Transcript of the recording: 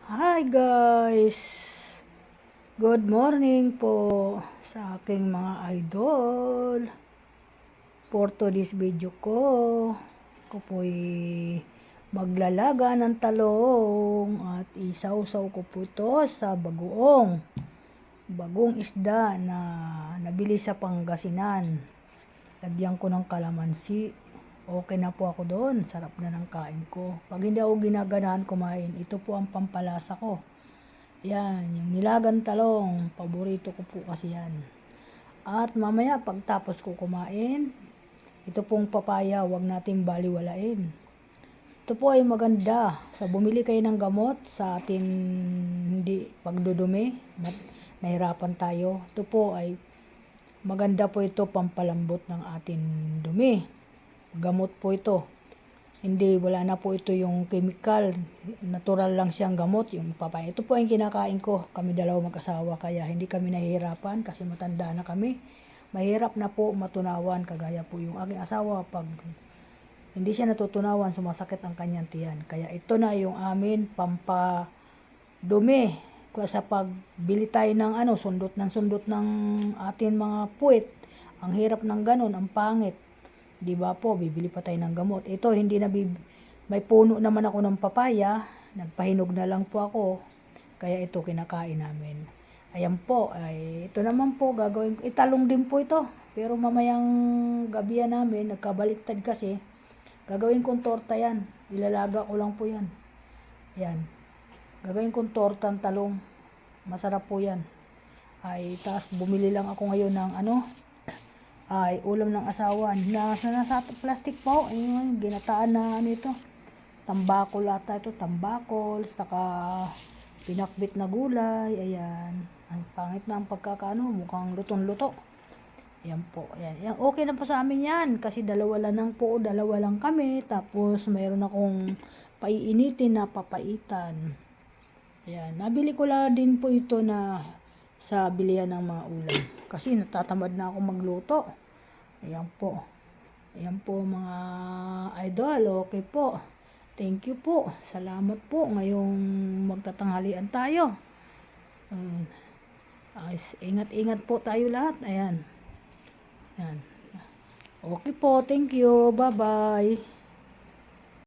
Hi guys! Good morning po sa aking mga idol. For today's video ko, ako po'y maglalaga ng talong at isawsaw ko po ito sa bagong isda na nabili sa Pangasinan. Lagyan ko ng kalamansi. Okay na po ako doon. Sarap na ng kain ko. Pag hindi ako ginaganahan kumain, ito po ang pampalasa ko. Yan, yung nilagang talong. Paborito ko po kasi yan. At mamaya pagtapos ko kumain, ito pong papaya, wag natin baliwalain. Ito po ay maganda. Sa bumili kayo ng gamot sa atin hindi pagdudumi, nahirapan tayo. Ito po ay maganda po ito pampalambot ng atin dumi. Gamot po ito. Hindi, wala na po ito yung chemical. Natural lang siyang gamot, yung papaya. Ito po yung kinakain ko. Kami dalawa mag-asawa, kaya hindi kami nahihirapan kasi matanda na kami. Mahirap na po matunawan, kagaya po yung aking asawa. Pag hindi siya natutunawan, sumasakit ang kanyang tiyan. Kaya ito na yung amin pampadumi. Sa pagbili tayo ng sundot ng atin mga puwit. Ang hirap ng ganun, ang pangit. Di ba po, bibili pa tayo ng gamot. Ito, hindi na may puno naman ako ng papaya. Nagpahinog na lang po ako. Kaya ito kinakain namin. Ayan po, ito naman po gagawin ko. Italong din po ito. Pero mamayang gabihan namin, nagkabaliktad kasi. Gagawin kong torta yan. Ilalaga ko lang po yan. Yan. Gagawin kong tortang talong. Masarap po yan. Tapos bumili lang ako ngayon ng ulam ng asawa. Nasa plastic po. Ayun, ginataan na ito. Tambakol ata ito. Tambakol. Saka pinakbit na gulay. Ayan. Ang pangit na ang pagkakaano. Mukhang lutong-luto. Ayan po. Ayan. Okay na po sa amin yan. Kasi dalawa lang kami. Tapos mayroon akong paiinitin na papaitan. Ayan. Nabili ko lang din po ito na sa bilihan ng mga ulam. Kasi natatamad na ako magluto. Ayan po. Ayan po mga idol. Okay po. Thank you po. Salamat po. Ngayong magtatanghalian tayo. Ingat-ingat po tayo lahat. Ayan. Ayan. Okay po. Thank you. Bye-bye.